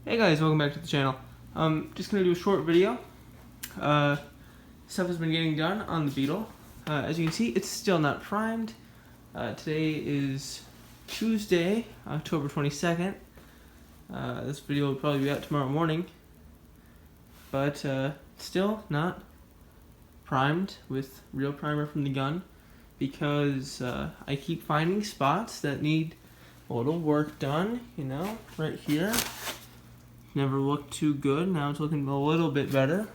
Hey guys, welcome back to the channel. Just gonna do a short video. Stuff has been getting done on the Beetle. As you can see, it's still not primed. Today is Tuesday, October 22nd. This video will probably be out tomorrow morning. But still not primed with real primer from the gun because I keep finding spots that need a little work done, you know, right here. Never looked too good. Now it's looking a little bit better.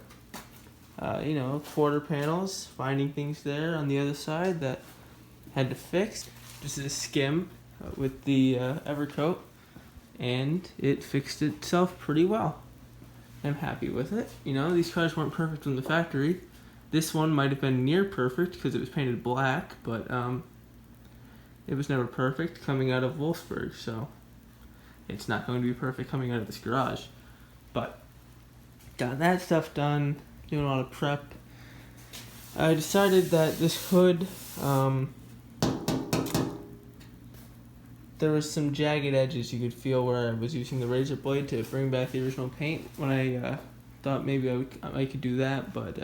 You know, quarter panels, finding things there on the other side that had to fix. Just a skim with the Evercoat, and it fixed itself pretty well. I'm happy with it. You know, these cars weren't perfect from the factory. This one might have been near perfect because it was painted black, but it was never perfect coming out of Wolfsburg, so it's not going to be perfect coming out of this garage. But got that stuff done, doing a lot of prep. I decided that this hood, there was some jagged edges you could feel where I was using the razor blade to bring back the original paint when I thought maybe I could do that, but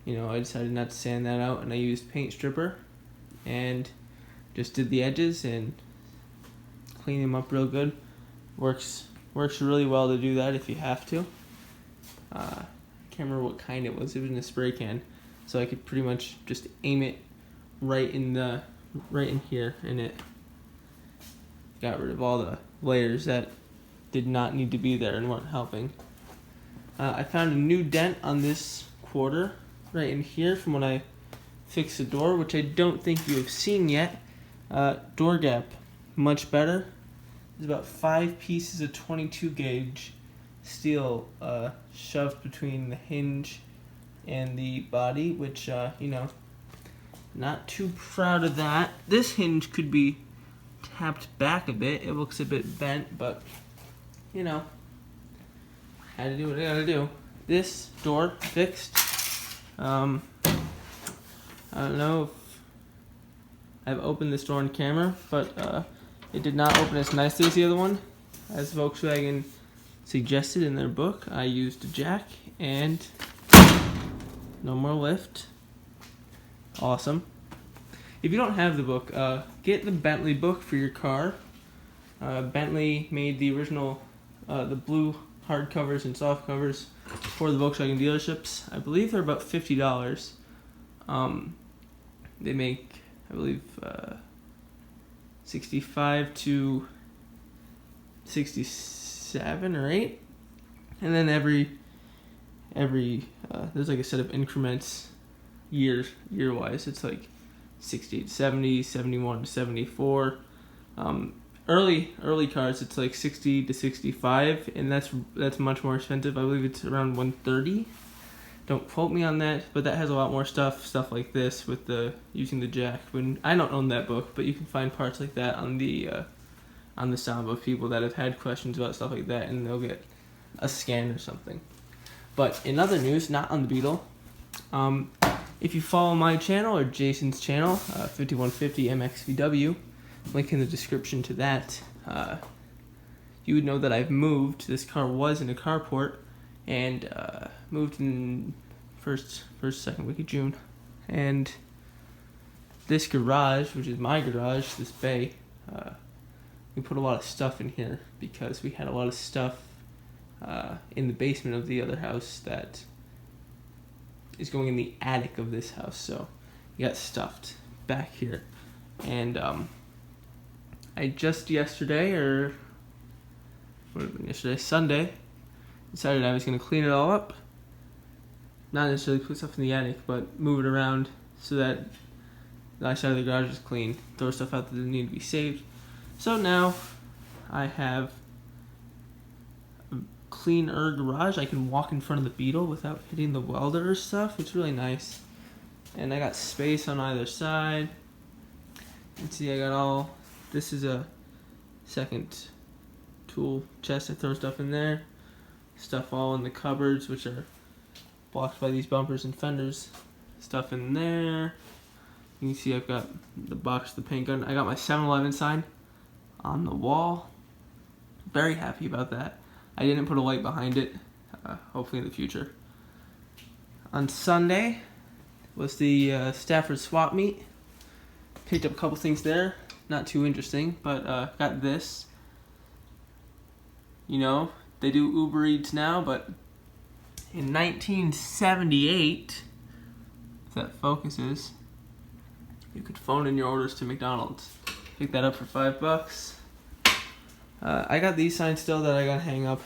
you know, I decided not to sand that out, and I used paint stripper and just did the edges and clean them up real good. Works really well to do that if you have to. I can't remember what kind it was. It was in a spray can, so I could pretty much just aim it right in here, and it got rid of all the layers that did not need to be there and weren't helping. I found a new dent on this quarter right in here from when I fixed the door, which I don't think you have seen yet. Door gap, much better. There's about 5 pieces of 22 gauge steel shoved between the hinge and the body, which, you know, not too proud of that. This hinge could be tapped back a bit. It looks a bit bent, but, you know, had to do what I gotta do. This door fixed. I don't know if I've opened this door on camera, but it did not open as nicely as the other one. As Volkswagen suggested in their book, I used a jack and no more lift. Awesome. If you don't have the book, get the Bentley book for your car. Bentley made the original, the blue hardcovers and soft covers for the Volkswagen dealerships. I believe they're about $50. They make, I believe, 65 to 67 or 8, and then every there's like a set of increments year wise. It's like 60 to 70, 71 to 74. Early cars, it's like 60 to 65, and that's much more expensive. I believe it's around 130. Don't quote me on that, but that has a lot more stuff like this with the using the jack. When I don't own that book, but you can find parts like that on the sound of people that have had questions about stuff like that, and they'll get a scan or something. But in other news, not on the Beetle, if you follow my channel or Jason's channel, 5150 MXVW, link in the description to that, you would know that I've moved. This car was in a carport, and moved in second week of June. And this garage, which is my garage, this bay, we put a lot of stuff in here because we had a lot of stuff in the basement of the other house that is going in the attic of this house. So we got stuffed back here. And I just yesterday, Sunday, decided I was going to clean it all up. Not necessarily put stuff in the attic, but move it around so that the outside of the garage is clean. Throw stuff out that doesn't need to be saved. So now I have a cleaner garage. I can walk in front of the Beetle without hitting the welder or stuff. It's really nice. And I got space on either side. You can see I got all, this is a second tool chest. I throw stuff in there. Stuff all in the cupboards, which are blocked by these bumpers and fenders. Stuff in there. You can see I've got the box, the paint gun. I got my 7-Eleven sign on the wall. Very happy about that. I didn't put a light behind it. Hopefully in the future. On Sunday was the Stafford swap meet. Picked up a couple things there. Not too interesting, but got this. You know, they do Uber Eats now, but in 1978, if that focuses, you could phone in your orders to McDonald's. Pick that up for $5. I got these signs still that I got hang up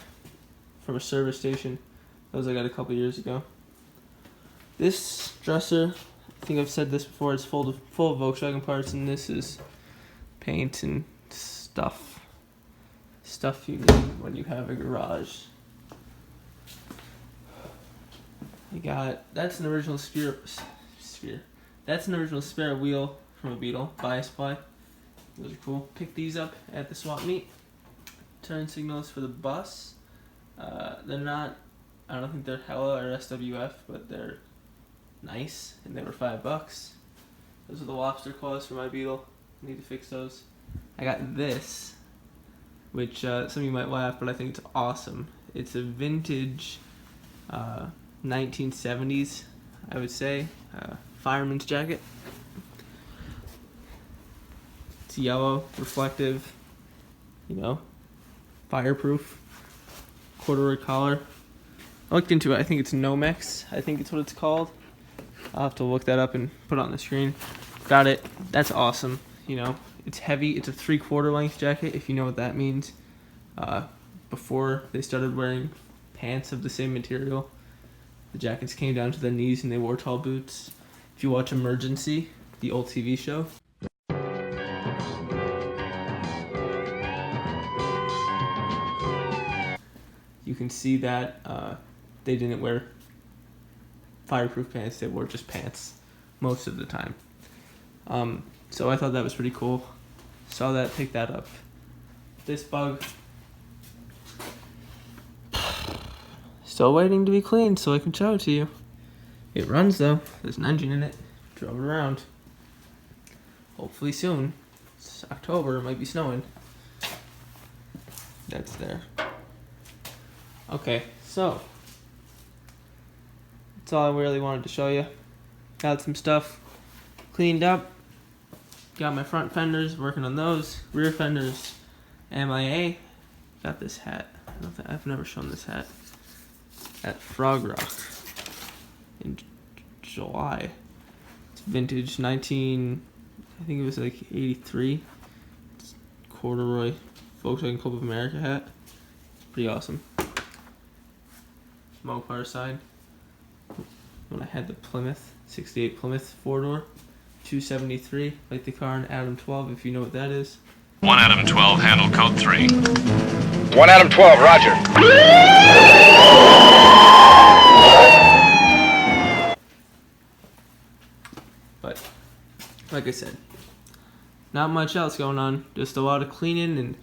from a service station. Those I got a couple years ago. This dresser, I think I've said this before, it's full of Volkswagen parts, and this is paint and stuff. Stuff you need when you have a garage. That's an original sphere. That's an original spare wheel from a Beetle, bias ply. Those are cool. Picked these up at the swap meet. Turn signals for the bus. They're not, I don't think they're Hella or SWF, but they're nice, and they were $5. Those are the lobster claws for my Beetle. Need to fix those. I got this, which some of you might laugh, but I think it's awesome. It's a vintage 1970s, I would say, fireman's jacket. It's yellow, reflective, you know, fireproof, corduroy collar. I looked into it. I think it's Nomex. I think it's what it's called. I'll have to look that up and put it on the screen. Got it. That's awesome. You know, it's heavy. It's a 3/4 length jacket, if you know what that means. Before they started wearing pants of the same material, the jackets came down to their knees and they wore tall boots. If you watch Emergency, the old TV show, you can see that they didn't wear fireproof pants. They wore just pants most of the time. So I thought that was pretty cool. Saw that, picked that up. This bug, still waiting to be cleaned so I can show it to you. It runs though. There's an engine in it. Drove it around. Hopefully soon. It's October. It might be snowing. That's there. Okay, so that's all I really wanted to show you. Got some stuff cleaned up. Got my front fenders, working on those. Rear fenders, MIA. Got this hat. I've never shown this hat. At Frog Rock in July. It's vintage 19, I think it was like 83. It's corduroy Volkswagen Club of America hat. Pretty awesome. Mopar side. When I had the Plymouth, 68 Plymouth 4-door, 273, like the car in Adam 12, if you know what that is. 1 Adam 12, handle code 3. 1 Adam 12, roger. But, like I said, not much else going on. Just a lot of cleaning and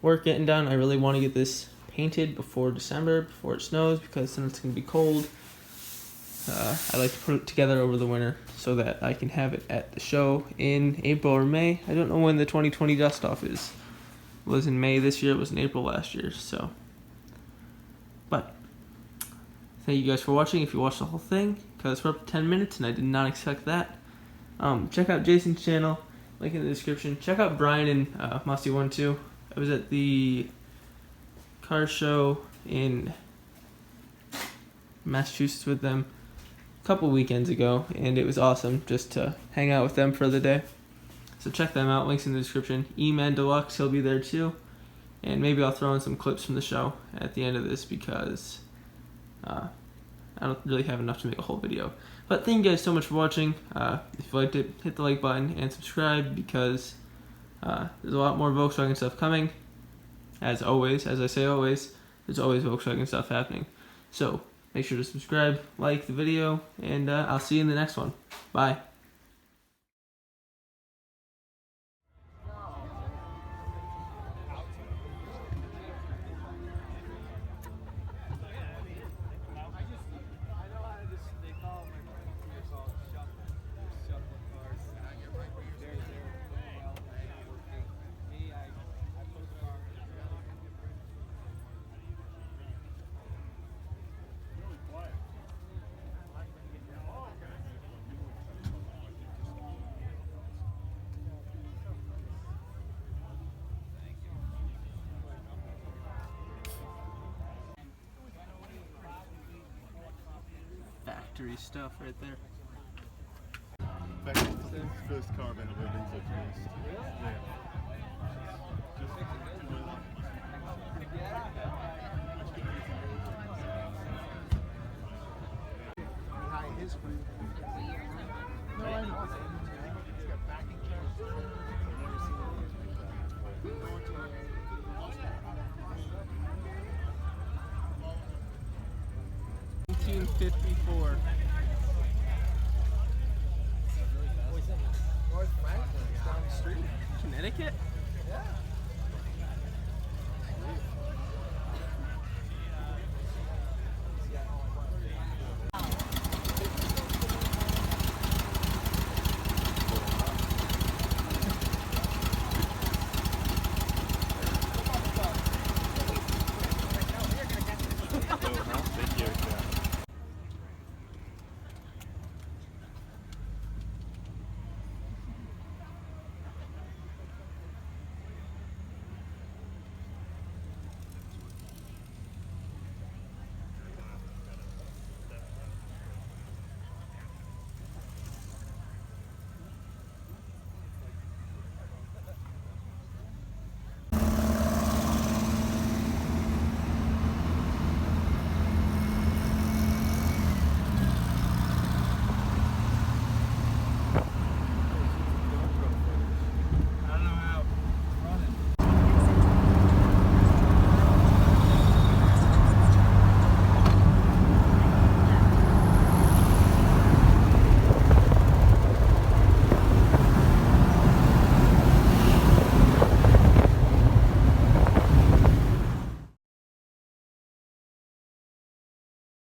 work getting done. I really want to get this painted before December, before it snows, because then it's going to be cold. I like to put it together over the winter so that I can have it at the show in April or May. I don't know when the 2020 dust off is. It was in May this year. It was in April last year. So, but thank you guys for watching. If you watched the whole thing, because we're up to 10 minutes and I did not expect that. Check out Jason's channel, link in the description. Check out Brian and Musty12. I was at the car show in Massachusetts with them a couple weekends ago, and it was awesome just to hang out with them for the day. So check them out, links in the description. E-Man Deluxe, he'll be there too, and maybe I'll throw in some clips from the show at the end of this, because I don't really have enough to make a whole video. But thank you guys so much for watching. If you liked it, hit the like button and subscribe, because there's a lot more Volkswagen stuff coming. As always, as I say always, there's always Volkswagen stuff happening. So make sure to subscribe, like the video, and I'll see you in the next one. Bye. victory stuff right there. In fact, it's the first car I've ever been to East. Yeah. Behind his friend. No, I know. He's got backing chairs. I've never seen it. Going to 1954. North Franklin, down the street. Connecticut?